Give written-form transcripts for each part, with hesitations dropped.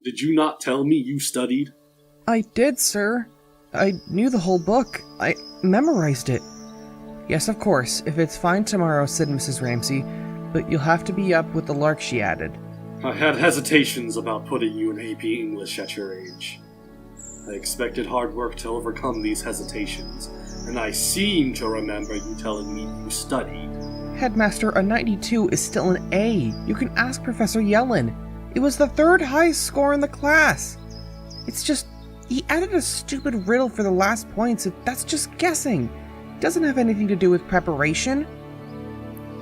Did you not tell me you studied? I did, sir. I knew the whole book. I memorized it. Yes, of course. If it's fine tomorrow, said Mrs. Ramsay, but you'll have to be up with the lark, she added. I had hesitations about putting you in AP English at your age. I expected hard work to overcome these hesitations, and I seem to remember you telling me you studied. Headmaster, a 92 is still an A. You can ask Professor Yellin. It was the third highest score in the class. It's just, he added a stupid riddle for the last points. That's just guessing. It doesn't have anything to do with preparation.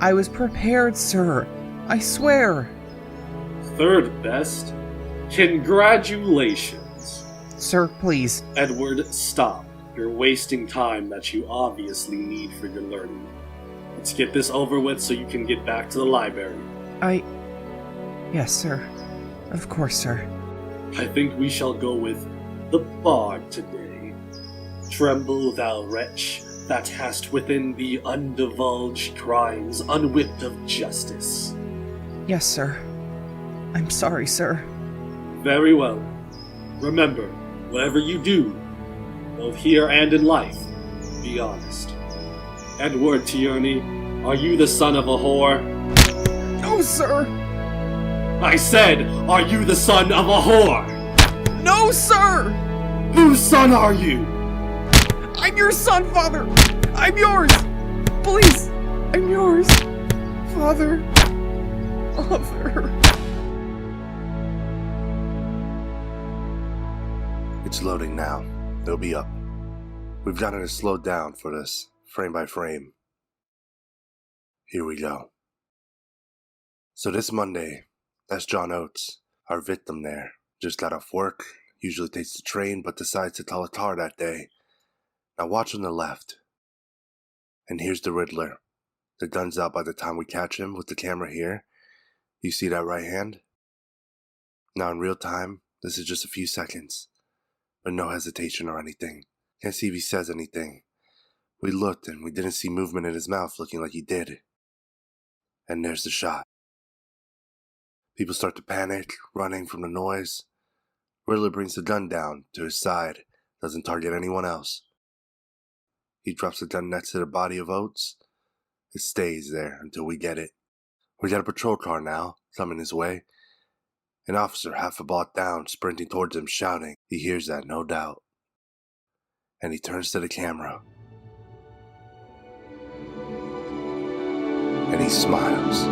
I was prepared, sir. I swear. Third best? Congratulations. Sir, please. Edward, stop. You're wasting time that you obviously need for your learning. Let's get this over with so you can get back to the library. Yes, sir. Of course, sir. I think we shall go with the bard today. Tremble, thou wretch, that hast within thee undivulged crimes, unwhipped of justice. Yes, sir. I'm sorry, sir. Very well. Remember, whatever you do, both here and in life, be honest. Edward Tierney, are you the son of a whore? No, sir! I said, are you the son of a whore? No, sir! Whose son are you? I'm your son, Father! I'm yours! Please! I'm yours! Father! Father! It's loading now. It'll be up. We've gotten it slowed down for this, frame by frame. Here we go. So this Monday, that's John Oates, our victim there. Just got off work, usually takes the train, but decides to tell a tar that day. Now watch on the left. And here's the Riddler. The gun's out by the time we catch him with the camera here. You see that right hand? Now in real time, this is just a few seconds. But no hesitation or anything. Can't see if he says anything. We looked and we didn't see movement in his mouth looking like he did. And there's the shot. People start to panic, running from the noise. Riddler brings the gun down to his side, doesn't target anyone else. He drops the gun next to the body of Oates. It stays there until we get it. We got a patrol car now, coming his way. An officer half a block down, sprinting towards him, shouting. He hears that, no doubt. And he turns to the camera. And he smiles.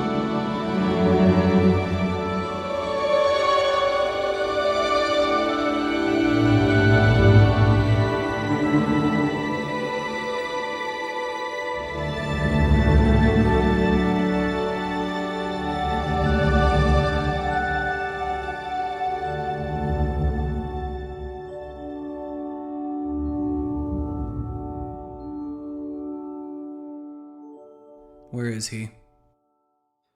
Where is he?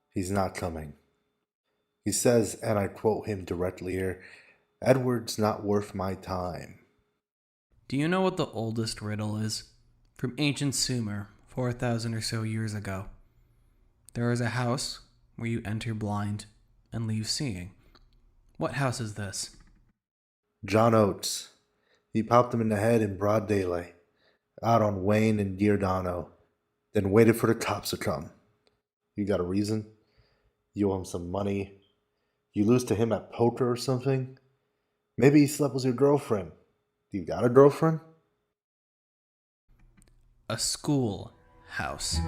He's not coming. He says, and I quote him directly here, "Edward's not worth my time." Do you know what the oldest riddle is? From ancient Sumer, 4,000 or so years ago. There is a house where you enter blind and leave seeing. What house is this? John Oates. He popped him in the head in broad daylight, out on Wayne and Giordano, then waited for the cops to come. You got a reason? You owe him some money? You lose to him at poker or something? Maybe he slept with your girlfriend. You got a girlfriend? A school house.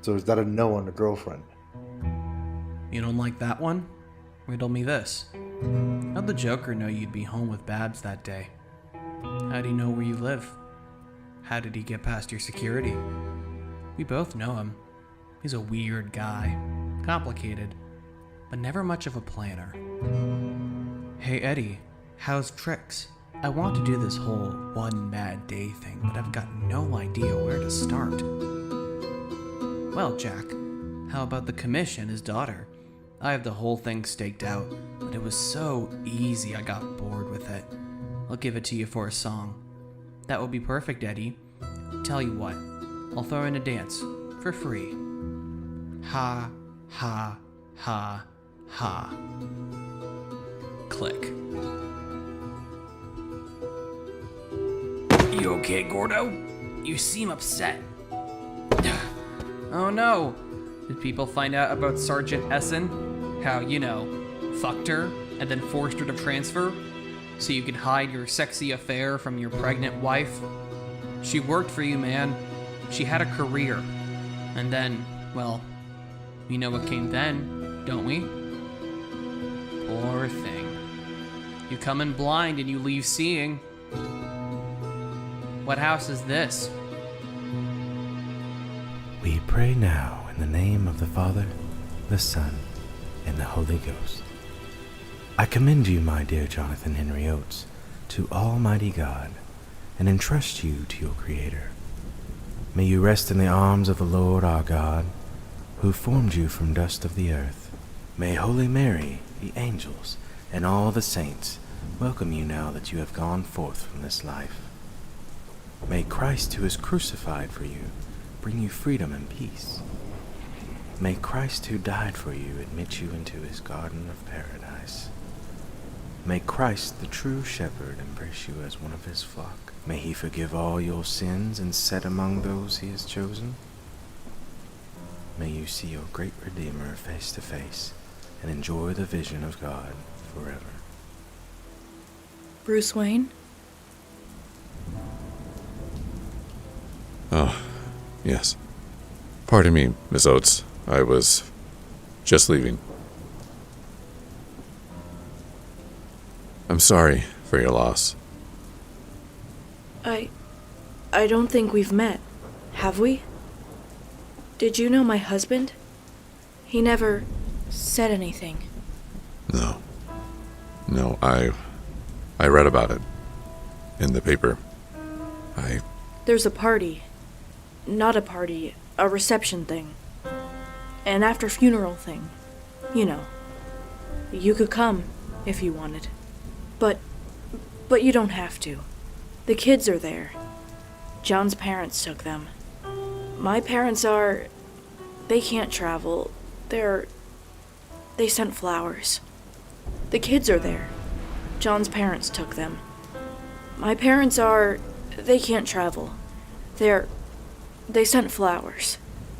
So is that a no on the girlfriend? You don't like that one? Riddle me this. How'd the Joker know you'd be home with Babs that day? How'd he know where you live? How did he get past your security? We both know him. He's a weird guy. Complicated, but never much of a planner. Hey Eddie, how's tricks? I want to do this whole one bad day thing, but I've got no idea where to start. Well, Jack, how about the commission, his daughter? I have the whole thing staked out, but it was so easy I got bored with it. I'll give it to you for a song. That will be perfect, Eddie. Tell you what, I'll throw in a dance, for free. Ha, ha, ha, ha. click. You okay, Gordo? You seem upset. Oh no! Did people find out about Sergeant Essen? How, fucked her and then forced her to transfer? So you could hide your sexy affair from your pregnant wife? She worked for you, man. She had a career. And then, well, we know what came then, don't we? Poor thing. You come in blind and you leave seeing. What house is this? We pray now in the name of the Father, the Son, and the Holy Ghost. I commend you, my dear Jonathan Henry Oates, to Almighty God, and entrust you to your Creator. May you rest in the arms of the Lord our God, who formed you from dust of the earth. May Holy Mary, the angels, and all the saints welcome you now that you have gone forth from this life. May Christ, who is crucified for you, bring you freedom and peace. May Christ, who died for you, admit you into his garden of paradise. May Christ, the true shepherd, embrace you as one of his flock. May he forgive all your sins and set among those he has chosen. May you see your great Redeemer face to face and enjoy the vision of God forever. Bruce Wayne? Oh, yes. Pardon me, Miss Oates. I was just leaving. I'm sorry for your loss. I don't think we've met, have we? Did you know my husband? He never said anything. No, I read about it in the paper. There's a party. Not a party, a reception thing. An after-funeral thing. You could come if you wanted. But you don't have to. The kids are there. John's parents took them. My parents they can't travel. They sent flowers. The kids are there. John's parents took them. My parents they can't travel. They sent flowers.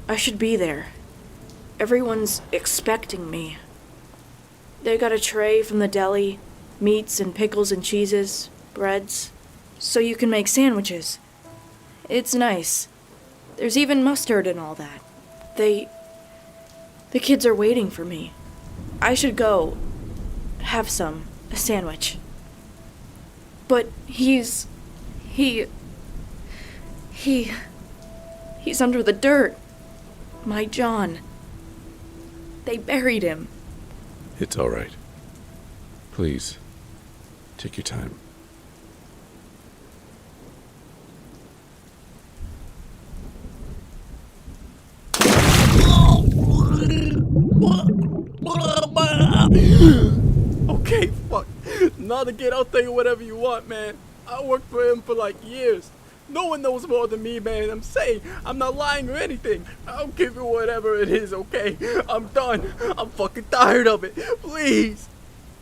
I should be there. Everyone's expecting me. They got a tray from the deli, meats and pickles and cheeses, breads, so you can make sandwiches. It's nice. There's even mustard and all that. The kids are waiting for me. I should go have a sandwich. But he's under the dirt. My John. They buried him. It's all right. Please, take your time. Okay, fuck. Not to get out there, whatever you want, man. I worked for him for years. No one knows more than me, man. I'm saying, I'm not lying or anything. I'll give you whatever it is, okay? I'm done. I'm fucking tired of it. Please.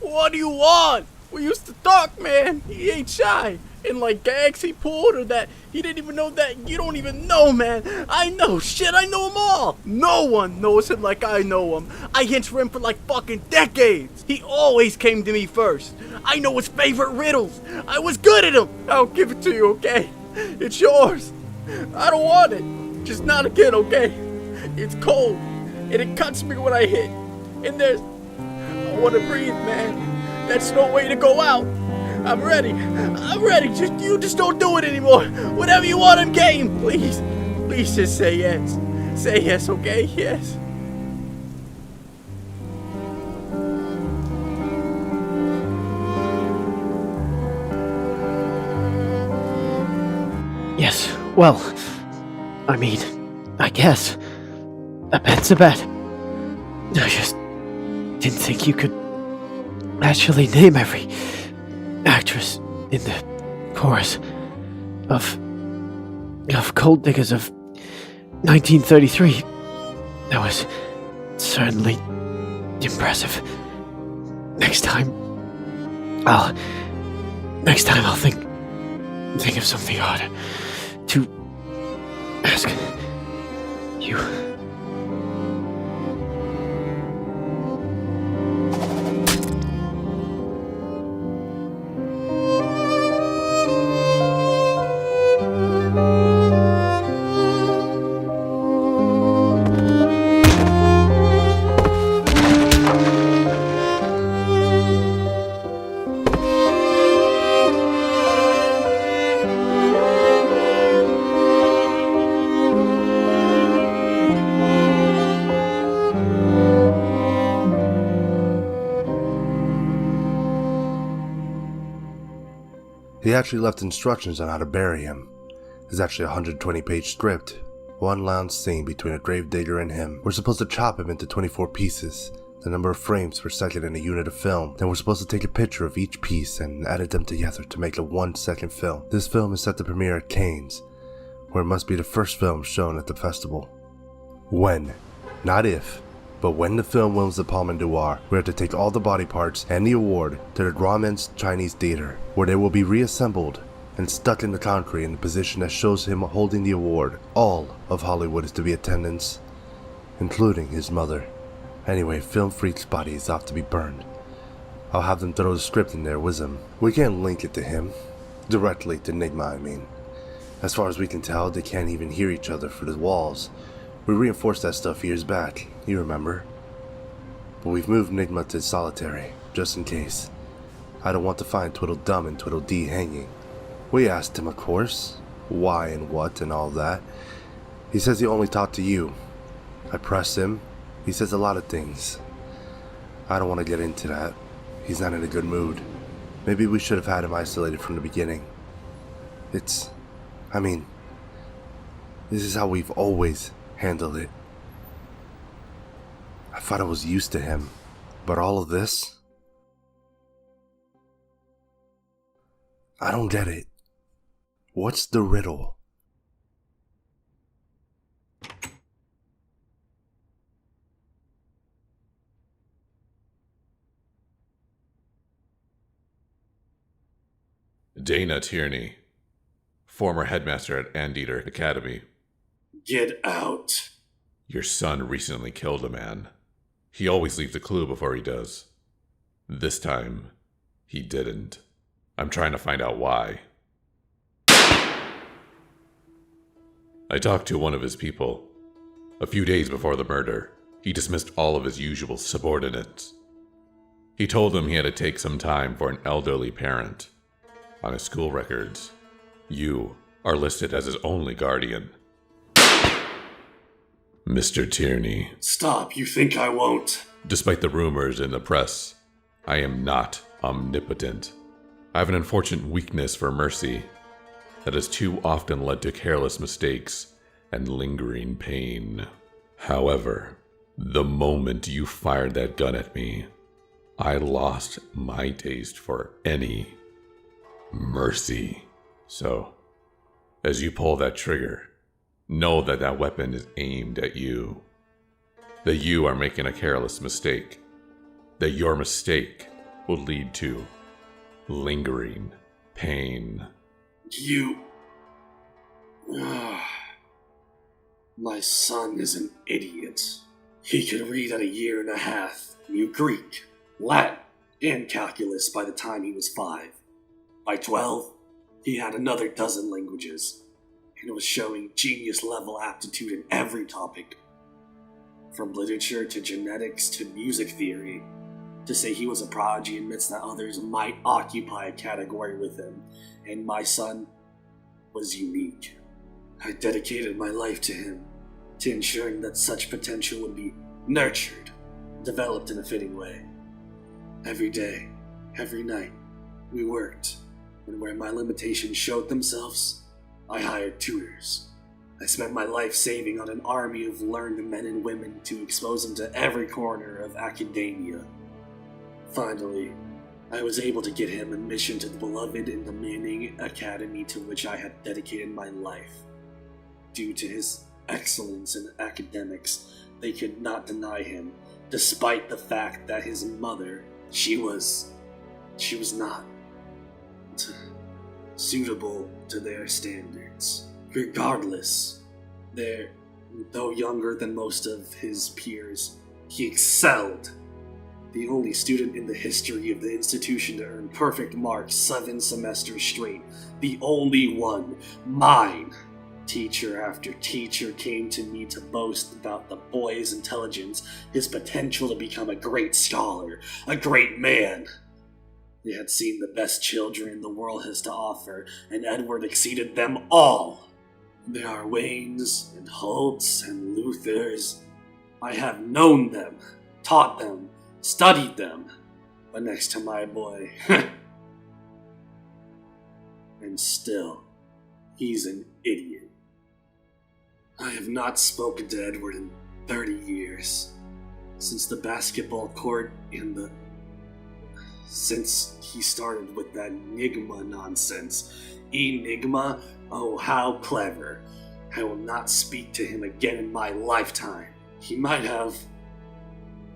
What do you want? We used to talk, man. He ain't shy. And gags he pulled or that he didn't even know that you don't even know, man. I know shit. I know him all. No one knows him like I know him. I hint for him for fucking decades. He always came to me first. I know his favorite riddles. I was good at them. I'll give it to you, okay? It's yours. I don't want it. Just not again, okay? It's cold, and it cuts me when I hit. And I want to breathe, man. That's no way to go out. I'm ready. You just don't do it anymore. Whatever you want, I'm game. Please just say yes. Say yes, okay? Yes. Yes, well, I guess. A bet's a bet. I just didn't think you could actually name every actress in the chorus of Gold Diggers of 1933. That was certainly impressive. Next time, Next time I'll think of something odd to ask you. He actually left instructions on how to bury him. It's actually a 120-page script. One lounge scene between a gravedigger and him. We're supposed to chop him into 24 pieces, the number of frames per second in a unit of film. Then we're supposed to take a picture of each piece and edit them together to make a 1-second film. This film is set to premiere at Cannes, where it must be the first film shown at the festival. When, not if, but when the film wins the Palme d'Or, we have to take all the body parts and the award to the Rothman's Chinese theater, where they will be reassembled and stuck in the concrete in the position that shows him holding the award. All of Hollywood is to be attendance, including his mother. Anyway, Film Freak's body is off to be burned. I'll have them throw the script in there with him. We can't link it to him. Directly to Nigma, I mean. As far as we can tell, they can't even hear each other through the walls. We reinforced that stuff years back, you remember. But we've moved Nigma to solitary, just in case. I don't want to find Twiddledum and Tweedledee hanging. We asked him, of course, why and what and all that. He says he only talked to you. I pressed him. He says a lot of things. I don't want to get into that. He's not in a good mood. Maybe we should have had him isolated from the beginning. This is how we've always handled it. I thought I was used to him, but all of this? I don't get it. What's the riddle? Dana Tierney, former headmaster at Anteater Academy. Get out. Your son recently killed a man. He always leaves a clue before he does. This time, he didn't. I'm trying to find out why. I talked to one of his people. A few days before the murder, he dismissed all of his usual subordinates. He told them he had to take some time for an elderly parent. On his school records, you are listed as his only guardian. Mr. Tierney. Stop, you think I won't? Despite the rumors in the press, I am not omnipotent. I have an unfortunate weakness for mercy that has too often led to careless mistakes and lingering pain. However, the moment you fired that gun at me, I lost my taste for any mercy. So, as you pull that trigger, know that that weapon is aimed at you. That you are making a careless mistake. That your mistake will lead to lingering pain. My son is an idiot. He could read at 1.5 years, knew Greek, Latin, and calculus by the time he was 5. By 12, he had another dozen languages, and was showing genius-level aptitude in every topic. From literature to genetics to music theory. To say he was a prodigy admits that others might occupy a category with him, and my son was unique. I dedicated my life to him, to ensuring that such potential would be nurtured, developed in a fitting way. Every day, every night, we worked, and where my limitations showed themselves, I hired tutors. I spent my life saving on an army of learned men and women to expose him to every corner of academia. Finally, I was able to get him admission to the beloved and demanding academy to which I had dedicated my life. Due to his excellence in academics, they could not deny him, despite the fact that his mother, she was she was not suitable to their standards. Regardless, though younger than most of his peers, he excelled. The only student in the history of the institution to earn perfect marks 7 semesters straight. The only one. Mine. Teacher after teacher came to me to boast about the boy's intelligence, his potential to become a great scholar, a great man. They had seen the best children the world has to offer, and Edward exceeded them all. There are Waynes and Holts and Luthers. I have known them, taught them, studied them, but next to my boy, and still, he's an idiot. I have not spoken to Edward in 30 years, since the basketball court and since he started with that Enigma nonsense. Enigma? Oh, how clever. I will not speak to him again in my lifetime. He might have.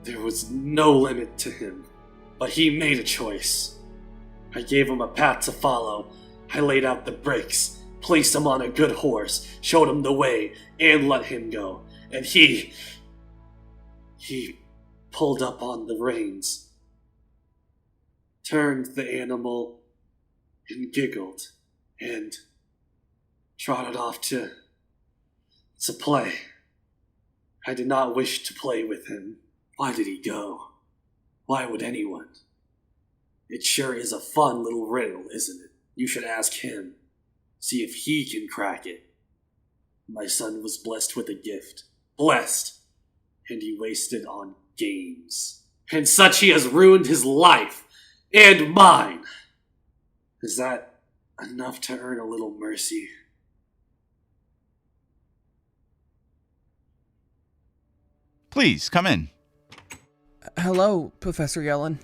There was no limit to him, but he made a choice. I gave him a path to follow. I laid out the bricks, placed him on a good horse, showed him the way, and let him go. And he pulled up on the reins, turned the animal, and giggled, and trotted off to play. I did not wish to play with him. Why did he go? Why would anyone? It sure is a fun little riddle, isn't it? You should ask him. See if he can crack it. My son was blessed with a gift. Blessed! And he wasted on games. And such he has ruined his life. And mine! Is that enough to earn a little mercy? Please, come in. Hello, Professor Yellin.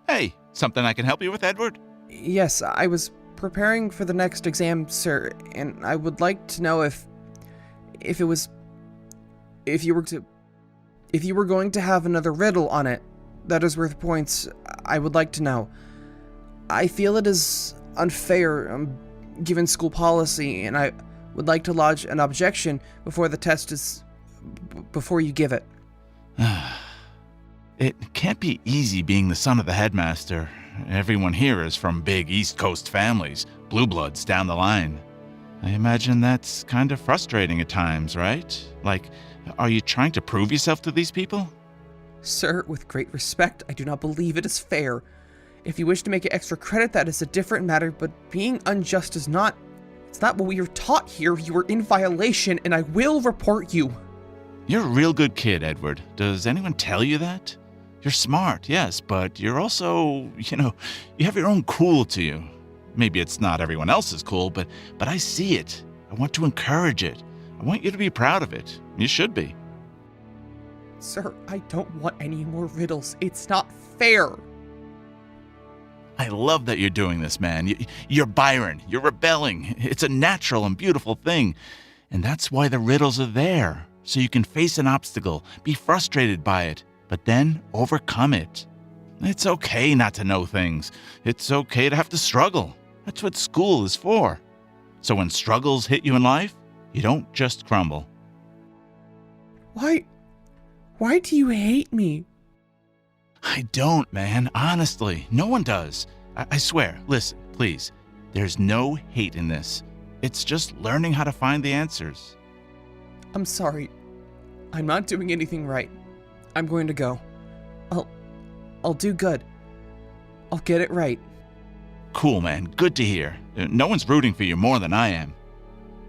Hey, something I can help you with, Edward? Yes, I was preparing for the next exam, sir, and I would like to know if you were going to have another riddle on it that is worth points. I would like to know. I feel it is unfair, given school policy, and I would like to lodge an objection before the test is before you give it. It can't be easy being the son of the headmaster. Everyone here is from big East Coast families, blue bloods down the line. I imagine that's kind of frustrating at times, right? Like, are you trying to prove yourself to these people? Sir, with great respect, I do not believe it is fair. If you wish to make it extra credit, that is a different matter, but being unjust is not... It's not what we are taught here. You are in violation, and I will report you. You're a real good kid, Edward. Does anyone tell you that? You're smart, yes, but you're also, you have your own cool to you. Maybe it's not everyone else's cool, but I see it. I want to encourage it. I want you to be proud of it. You should be. Sir, I don't want any more riddles. It's not fair. I love that you're doing this, man. You're Byron. You're rebelling. It's a natural and beautiful thing. And that's why the riddles are there. So you can face an obstacle, be frustrated by it, but then overcome it. It's okay not to know things. It's okay to have to struggle. That's what school is for. So when struggles hit you in life, you don't just crumble. Why do you hate me? I don't, man. Honestly, no one does. I swear. Listen, please. There's no hate in this. It's just learning how to find the answers. I'm sorry. I'm not doing anything right. I'm going to go. I'll do good. I'll get it right. Cool, man. Good to hear. No one's rooting for you more than I am.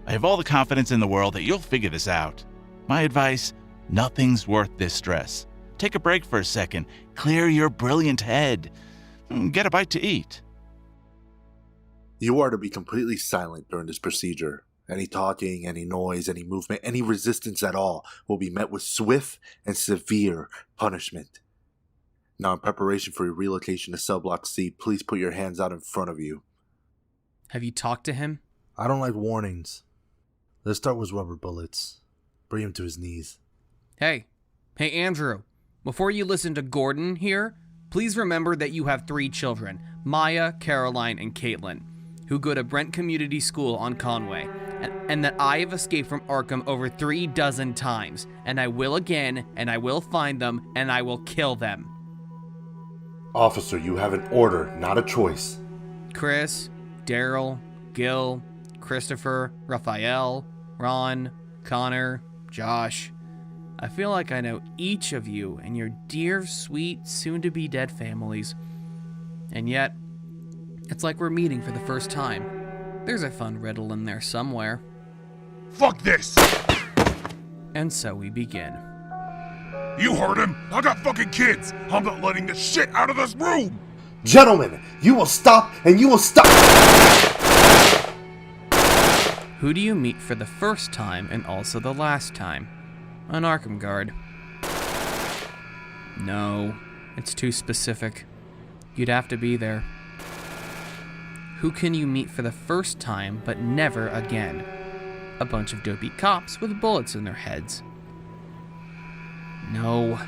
I have all the confidence in the world that you'll figure this out. My advice, nothing's worth this stress. Take a break for a second. Clear your brilliant head. Get a bite to eat. You are to be completely silent during this procedure. Any talking, any noise, any movement, any resistance at all will be met with swift and severe punishment. Now, in preparation for your relocation to Cell Block C, please put your hands out in front of you. Have you talked to him? I don't like warnings. Let's start with rubber bullets. Bring him to his knees. Hey, Andrew. Before you listen to Gordon here, Please remember that you have 3 children, Maya, Caroline, and Caitlin, who go to Brent Community School on Conway, and that I have escaped from Arkham over 3 dozen times, and I will again, and I will find them, and I will kill them. Officer, you have an order, not a choice. Chris, Daryl, Gil, Christopher, Raphael, Ron, Connor, Josh. I feel like I know each of you and your dear, sweet, soon-to-be-dead families. And yet, it's like we're meeting for the first time. There's a fun riddle in there somewhere. Fuck this! And so we begin. You heard him! I got fucking kids! I'm not letting this shit out of this room! Gentlemen, you will stop and you will stop! Who do you meet for the first time and also the last time? An Arkham guard. No, it's too specific. You'd have to be there. Who can you meet for the first time but never again? A bunch of dopey cops with bullets in their heads. No,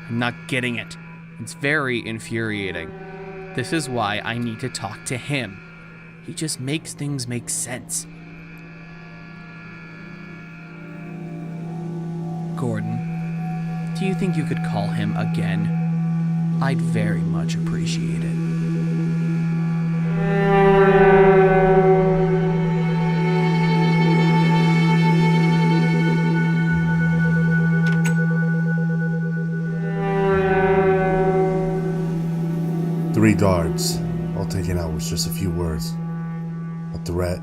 I'm not getting it. It's very infuriating. This is why I need to talk to him. He just makes things make sense. Gordon, do you think you could call him again? I'd very much appreciate it. Three guards, all taken out with just a few words. A threat,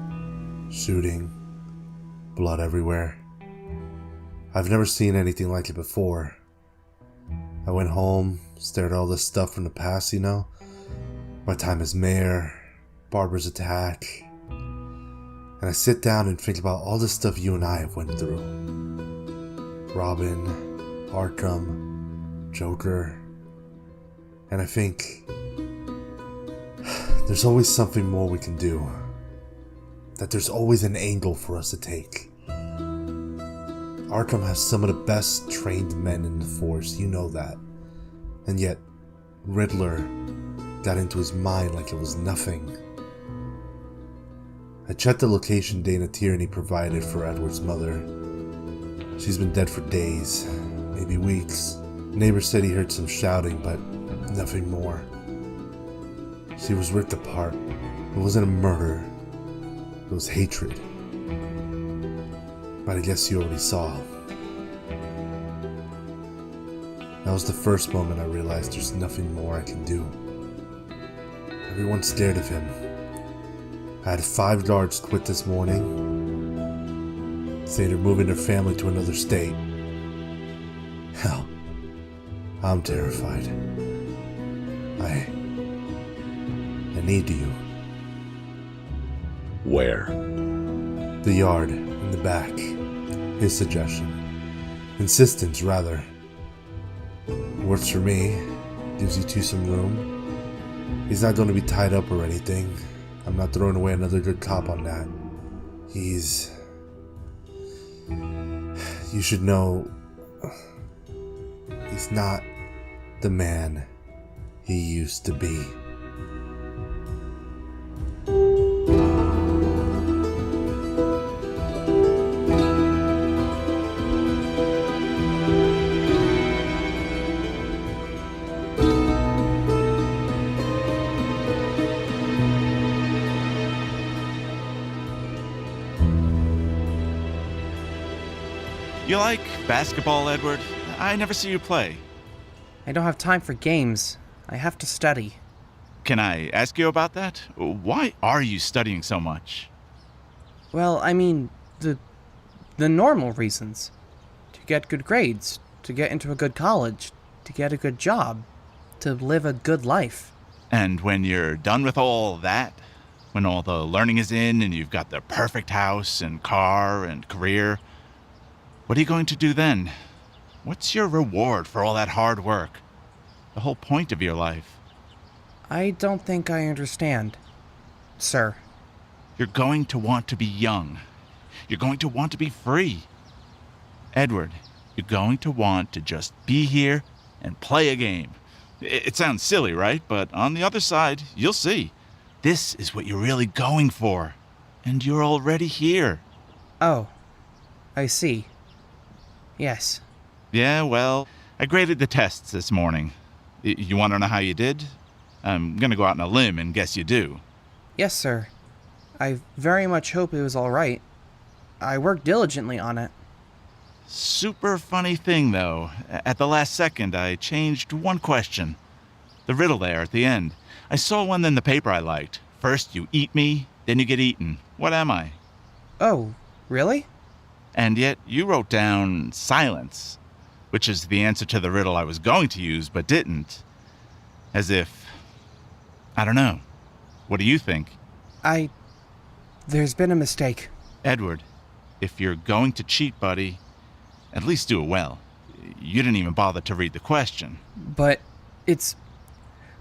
shooting, blood everywhere. I've never seen anything like it before. I went home, stared at all this stuff from the past, you know? My time as mayor, Barbara's attack. And I sit down and think about all the stuff you and I have went through. Robin, Arkham, Joker. And I think there's always something more we can do. That there's always an angle for us to take. Arkham has some of the best trained men in the force, you know that. And yet, Riddler got into his mind like it was nothing. I checked the location Dana Tierney provided for Edward's mother. She's been dead for days, maybe weeks. Neighbors said he heard some shouting, but nothing more. She was ripped apart. It wasn't a murder. It was hatred. But I guess you already saw. That was the first moment I realized there's nothing more I can do. Everyone's scared of him. I had 5 guards quit this morning, saying they're moving their family to another state. Hell, I'm terrified. I need you. Where? The yard, in the back. His suggestion. Insistence, rather. Works for me. Gives you 2 some room. He's not going to be tied up or anything. I'm not throwing away another good cop on that. He's... You should know... He's not the man he used to be. You like basketball, Edward? I never see you play. I don't have time for games. I have to study. Can I ask you about that? Why are you studying so much? Well, I mean, the normal reasons. To get good grades, to get into a good college, to get a good job, to live a good life. And when you're done with all that, when all the learning is in and you've got the perfect house and car and career, what are you going to do then? What's your reward for all that hard work? The whole point of your life? I don't think I understand, sir. You're going to want to be young. You're going to want to be free. Edward, you're going to want to just be here and play a game. It sounds silly, right? But on the other side, you'll see. This is what you're really going for. And you're already here. Oh, I see. Yes. Yeah, well, I graded the tests this morning. You want to know how you did? I'm gonna go out on a limb and guess you do. Yes, sir. I very much hope it was all right. I worked diligently on it. Super funny thing, though. At the last second, I changed one question. The riddle there at the end. I saw one in the paper I liked. First you eat me, then you get eaten. What am I? Oh, really? And yet you wrote down silence, which is the answer to the riddle I was going to use but didn't. As if... I don't know. What do you think? There's been a mistake. Edward, if you're going to cheat, buddy, at least do it well. You didn't even bother to read the question. But it's...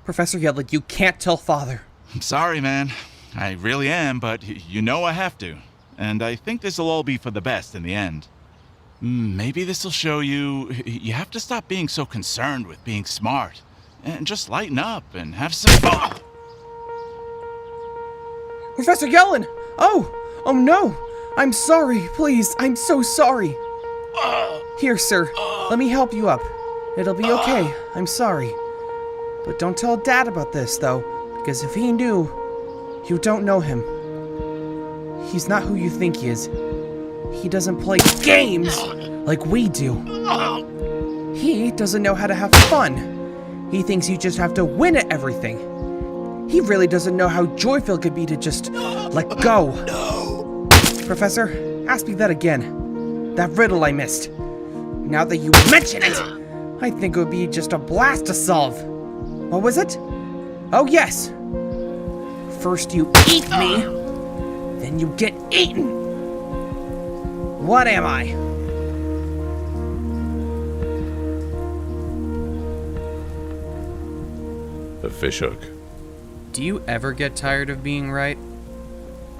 Professor Yellin, you can't tell Father. I'm sorry, man. I really am, but you know I have to. And I think this'll all be for the best in the end. Maybe this'll show you have to stop being so concerned with being smart. And just lighten up and have some... Oh! Professor Yellin! Oh! Oh no! I'm sorry, please. I'm so sorry. Here, sir. Let me help you up. It'll be okay. I'm sorry. But don't tell Dad about this, though, because if he knew, you don't know him. He's not who you think he is. He doesn't play games like we do. He doesn't know how to have fun. He thinks you just have to win at everything. He really doesn't know how joyful it could be to just let go. No. Professor, ask me that again. That riddle I missed. Now that you mention it, I think it would be just a blast to solve. What was it? Oh, yes. First you eat me, then you get eaten. What am I? The fishhook. Do you ever get tired of being right?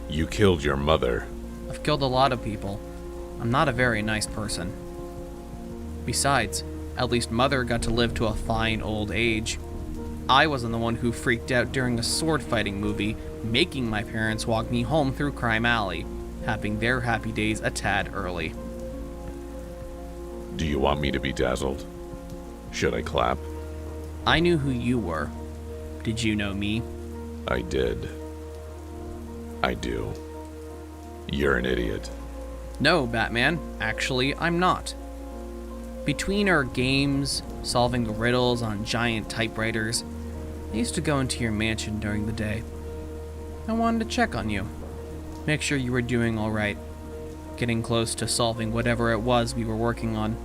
You killed your mother. I've killed a lot of people. I'm not a very nice person. Besides, at least Mother got to live to a fine old age. I wasn't the one who freaked out during a sword-fighting movie, making my parents walk me home through Crime Alley, having their happy days a tad early. Do you want me to be dazzled? Should I clap? I knew who you were. Did you know me? I did. I do. You're an idiot. No, Batman. Actually, I'm not. Between our games, solving the riddles on giant typewriters, I used to go into your mansion during the day. I wanted to check on you. Make sure you were doing all right. Getting close to solving whatever it was we were working on.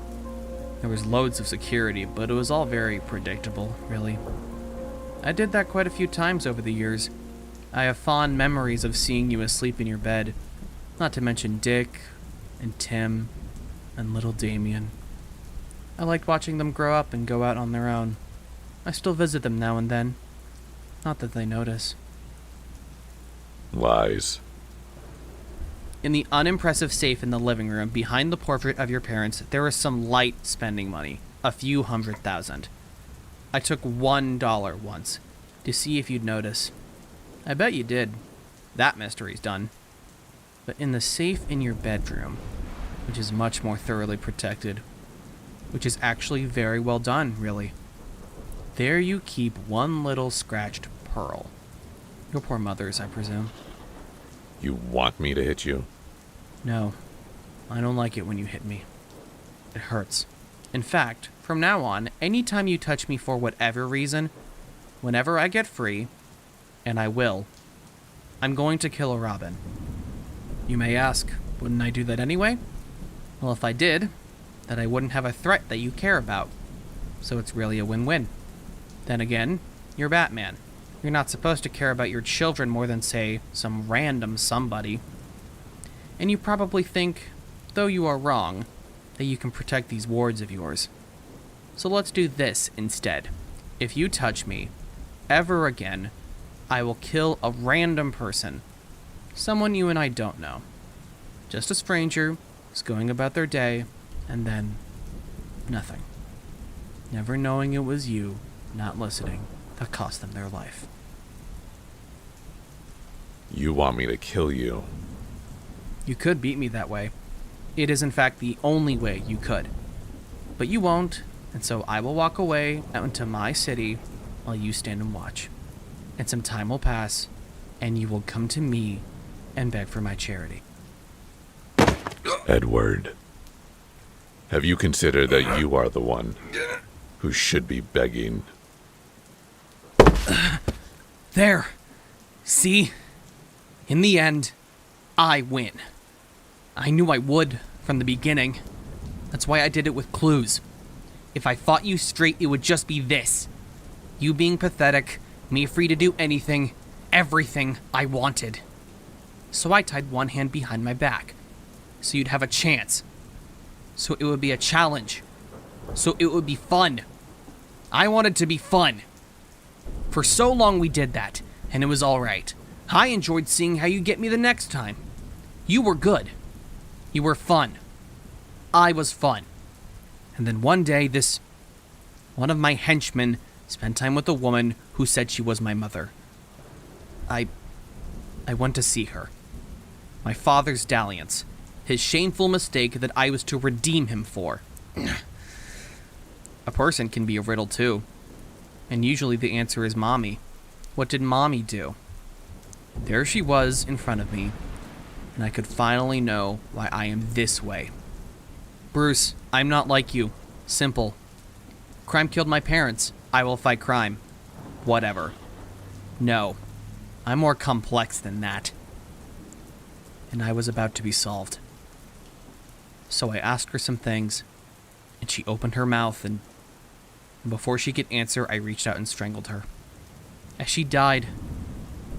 There was loads of security, but it was all very predictable, really. I did that quite a few times over the years. I have fond memories of seeing you asleep in your bed, not to mention Dick, and Tim, and little Damien. I liked watching them grow up and go out on their own. I still visit them now and then. Not that they notice. Lies. In the unimpressive safe in the living room behind the portrait of your parents, there was some light spending money, a few $100,000. I took $1 once, to see if you'd notice. I bet you did. That mystery's done. But in the safe in your bedroom, which is much more thoroughly protected, which is actually very well done, really, there you keep one little scratched pearl. Your poor mother's, I presume. You want me to hit you? No, I don't like it when you hit me. It hurts. In fact, from now on, anytime you touch me for whatever reason, whenever I get free, and I will, I'm going to kill a robin. You may ask, wouldn't I do that anyway? Well, if I did, then I wouldn't have a threat that you care about. So it's really a win-win. Then again, you're Batman. You're not supposed to care about your children more than, say, some random somebody. And you probably think, though you are wrong, that you can protect these wards of yours. So let's do this instead. If you touch me, ever again, I will kill a random person. Someone you and I don't know. Just a stranger who's going about their day, and then nothing. Never knowing it was you not listening that cost them their life. You want me to kill you? You could beat me that way. It is in fact the only way you could. But you won't, and so I will walk away out into my city while you stand and watch. And some time will pass, and you will come to me and beg for my charity. Edward, have you considered that you are the one who should be begging? There! See? In the end, I win. I knew I would from the beginning. That's why I did it with clues. If I fought you straight, it would just be this. You being pathetic, me free to do anything, everything I wanted. So I tied one hand behind my back, so you'd have a chance. So it would be a challenge. So it would be fun. I wanted to be fun. For so long we did that, and it was alright. I enjoyed seeing how you get me the next time. You were good. You were fun. I was fun. And then one day, one of my henchmen spent time with a woman who said she was my mother. I went to see her. My father's dalliance. His shameful mistake that I was to redeem him for. A person can be a riddle too. And usually the answer is Mommy. What did Mommy do? There she was in front of me, and I could finally know why I am this way. Bruce, I'm not like you. Simple. Crime killed my parents. I will fight crime. Whatever. No. I'm more complex than that. And I was about to be solved. So I asked her some things, and she opened her mouth, and before she could answer, I reached out and strangled her. As she died,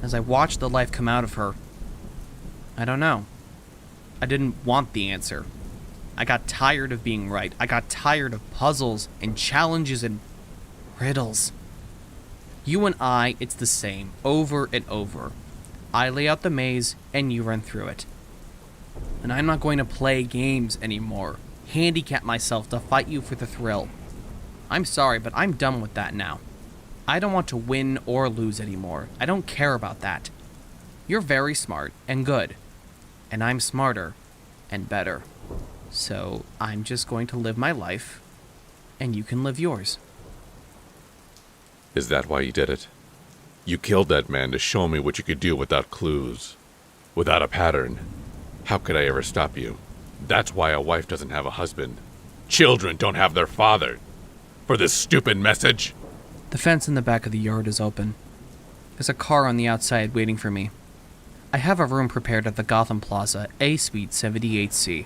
as I watched the life come out of her, I don't know. I didn't want the answer. I got tired of being right. I got tired of puzzles and challenges and riddles. You and I, it's the same, over and over. I lay out the maze, and you run through it. And I'm not going to play games anymore, handicap myself to fight you for the thrill. I'm sorry, but I'm done with that now. I don't want to win or lose anymore. I don't care about that. You're very smart and good, and I'm smarter and better. So I'm just going to live my life, and you can live yours. Is that why you did it? You killed that man to show me what you could do without clues, without a pattern. How could I ever stop you? That's why a wife doesn't have a husband. Children don't have their father. For this stupid message? The fence in the back of the yard is open. There's a car on the outside waiting for me. I have a room prepared at the Gotham Plaza, A Suite 78C.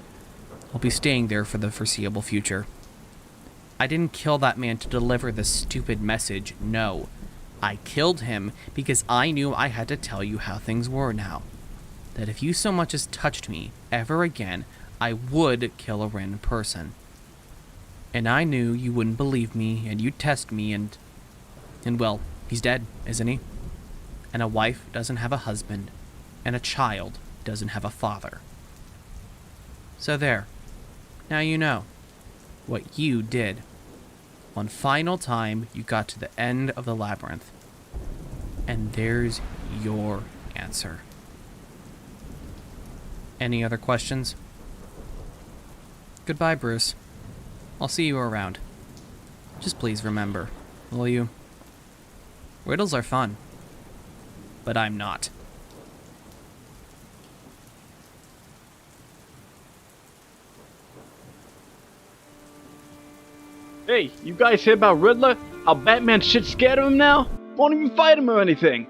I'll be staying there for the foreseeable future. I didn't kill that man to deliver this stupid message, no. I killed him because I knew I had to tell you how things were now. That if you so much as touched me ever again, I would kill a random person. And I knew you wouldn't believe me, and you'd test me, and well, he's dead, isn't he? And a wife doesn't have a husband, and a child doesn't have a father. So there. Now you know what you did. One final time you got to the end of the labyrinth. And there's your answer. Any other questions? Goodbye, Bruce. I'll see you around. Just please remember, will you? Riddles are fun. But I'm not. Hey, you guys hear about Riddler? How Batman shit scared of him now? Won't even fight him or anything.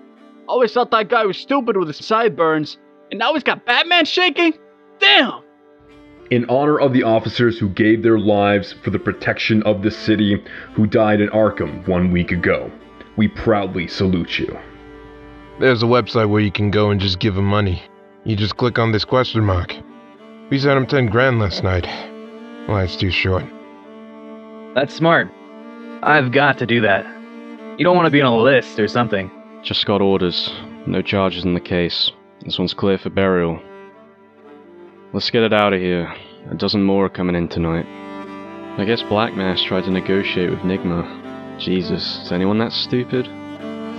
Always thought that guy was stupid with his sideburns, and now he's got Batman shaking? Damn! In honor of the officers who gave their lives for the protection of the city, who died in Arkham 1 week ago, we proudly salute you. There's a website where you can go and just give him money. You just click on this question mark. We sent him 10 grand last night. Life's too short. That's smart. I've got to do that. You don't want to be on a list or something. Just got orders. No charges in the case. This one's clear for burial. Let's get it out of here. A dozen more are coming in tonight. I guess Black Mass tried to negotiate with Nigma. Jesus, is anyone that stupid?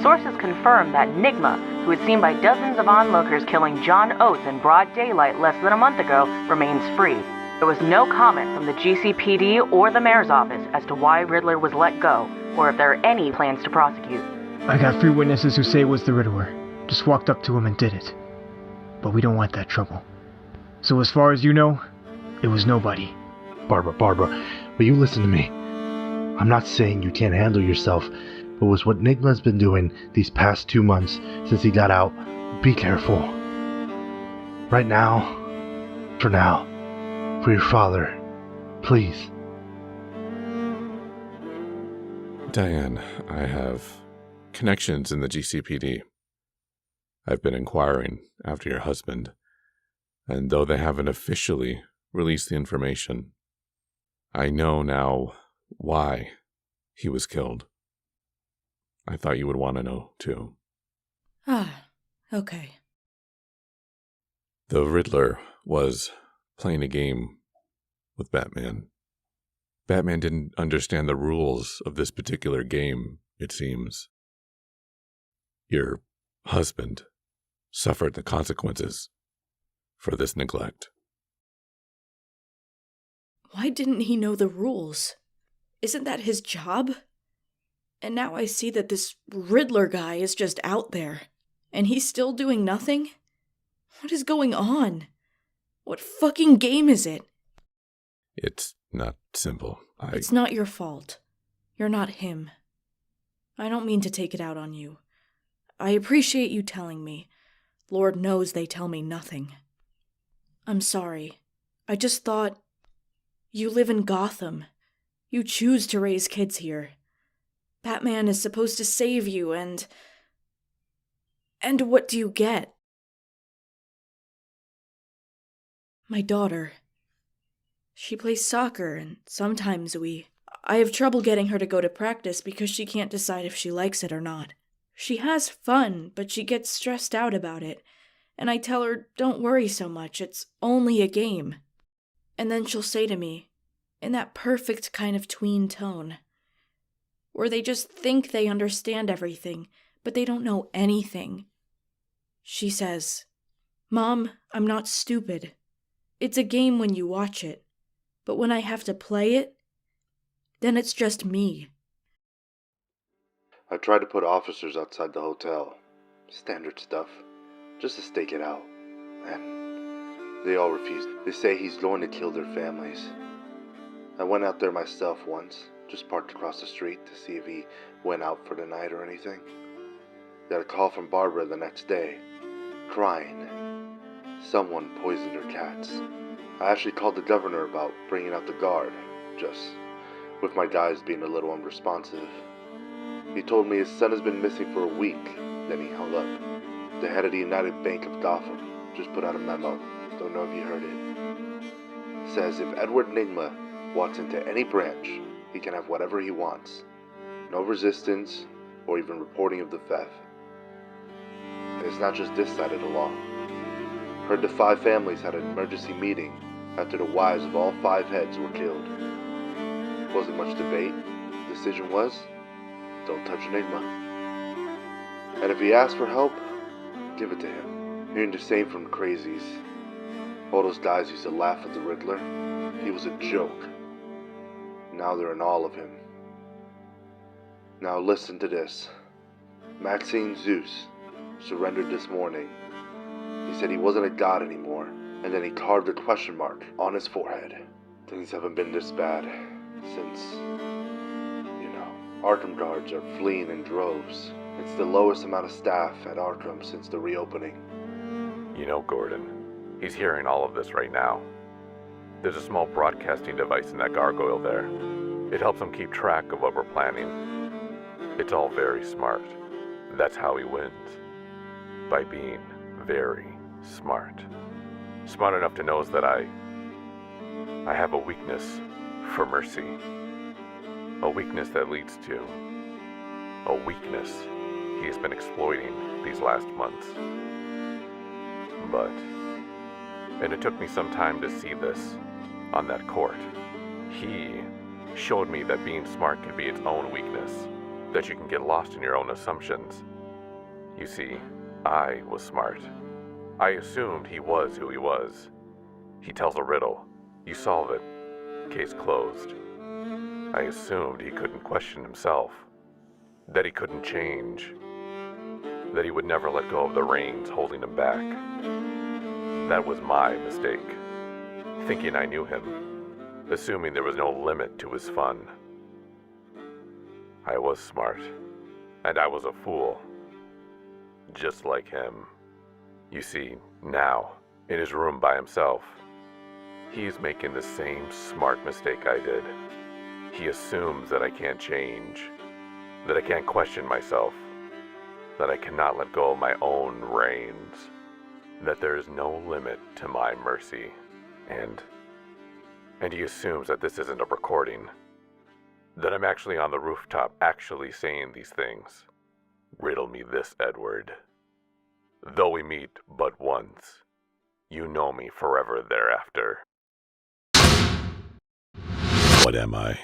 Sources confirm that Nigma, who was seen by dozens of onlookers killing John Oates in broad daylight less than a month ago, remains free. There was no comment from the GCPD or the mayor's office as to why Riddler was let go, or if there are any plans to prosecute. I got 3 witnesses who say it was the Riddler. Just walked up to him and did it. But we don't want that trouble. So as far as you know, it was nobody. Barbara, will you listen to me? I'm not saying you can't handle yourself, but with what Nigma's been doing these past 2 months since he got out, be careful. Right now, for your father, please. Diane, I have connections in the GCPD. I've been inquiring after your husband, and though they haven't officially released the information, I know now why he was killed. I thought you would want to know, too. Ah, okay. The Riddler was playing a game with Batman. Batman didn't understand the rules of this particular game, it seems. Your husband suffered the consequences for this neglect. Why didn't he know the rules? Isn't that his job? And now I see that this Riddler guy is just out there, and he's still doing nothing? What is going on? What fucking game is it? It's not simple. It's not your fault. You're not him. I don't mean to take it out on you. I appreciate you telling me. Lord knows they tell me nothing. I'm sorry. I just thought... You live in Gotham. You choose to raise kids here. Batman is supposed to save you, and what do you get? My daughter. She plays soccer, and sometimes I have trouble getting her to go to practice because she can't decide if she likes it or not. She has fun, but she gets stressed out about it, and I tell her, don't worry so much, it's only a game. And then she'll say to me, in that perfect kind of tween tone, where they just think they understand everything, but they don't know anything. She says, Mom, I'm not stupid. It's a game when you watch it, but when I have to play it, then it's just me. I tried to put officers outside the hotel. Standard stuff. Just to stake it out. And they all refused. They say he's going to kill their families. I went out there myself once. Just parked across the street to see if he went out for the night or anything. Got a call from Barbara the next day. Crying. Someone poisoned her cats. I actually called the governor about bringing out the guard. Just with my guys being a little unresponsive. He told me his son has been missing for a week. Then he hung up. The head of the United Bank of Gotham just put out a memo. Don't know if you heard it. Says if Edward Nigma walks into any branch, he can have whatever he wants. No resistance or even reporting of the theft. And it's not just this side of the law. Heard the 5 families had an emergency meeting after the wives of all 5 heads were killed. Wasn't much debate. Decision was, don't touch Nigma. And if he asks for help, give it to him. Hearing the same from crazies. All those guys used to laugh at the Riddler. He was a joke. Now they're in all of him. Now listen to this. Maxine Zeus surrendered this morning. He said he wasn't a god anymore, and then he carved a question mark on his forehead. Things haven't been this bad since, Arkham guards are fleeing in droves. It's the lowest amount of staff at Arkham since the reopening. You know, Gordon, he's hearing all of this right now. There's a small broadcasting device in that gargoyle there. It helps him keep track of what we're planning. It's all very smart. That's how he wins. By being very smart. Smart enough to know that I have a weakness for mercy. A weakness that leads to a weakness he has been exploiting these last months. And it took me some time to see this on that court. He showed me that being smart can be its own weakness, that you can get lost in your own assumptions. You see, I was smart. I assumed he was who he was. He tells a riddle. You solve it. Case closed. I assumed he couldn't question himself, that he couldn't change, that he would never let go of the reins holding him back. That was my mistake, thinking I knew him, assuming there was no limit to his fun. I was smart, and I was a fool, just like him. You see, now, in his room by himself, he is making the same smart mistake I did. He assumes that I can't change, that I can't question myself, that I cannot let go of my own reins, that there is no limit to my mercy. And he assumes that this isn't a recording, that I'm actually on the rooftop actually saying these things. Riddle me this, Edward. Though we meet but once, you know me forever thereafter. What am I?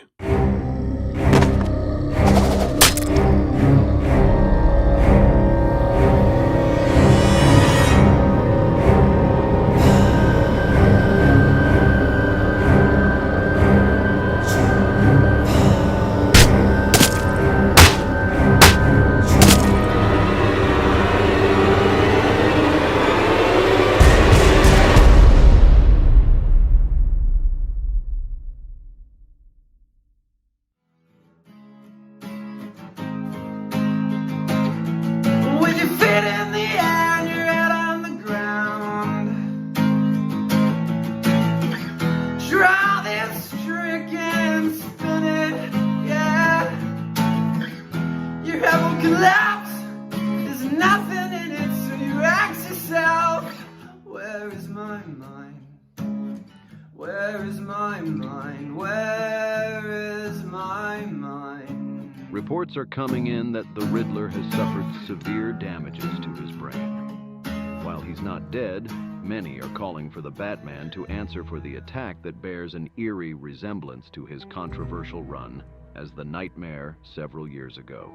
Reports are coming in that the Riddler has suffered severe damages to his brain. While he's not dead, many are calling for the Batman to answer for the attack that bears an eerie resemblance to his controversial run as the Nightmare several years ago.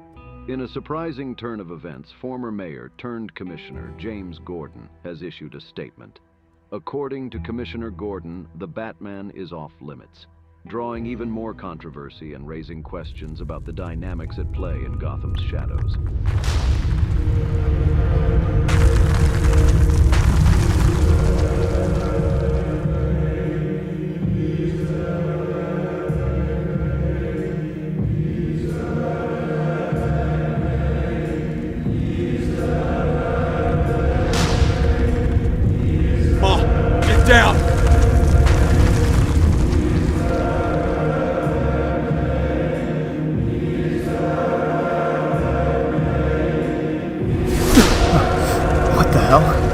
In a surprising turn of events, former mayor turned commissioner James Gordon has issued a statement. According to Commissioner Gordon, the Batman is off limits, drawing even more controversy and raising questions about the dynamics at play in Gotham's shadows. Get down! What the hell?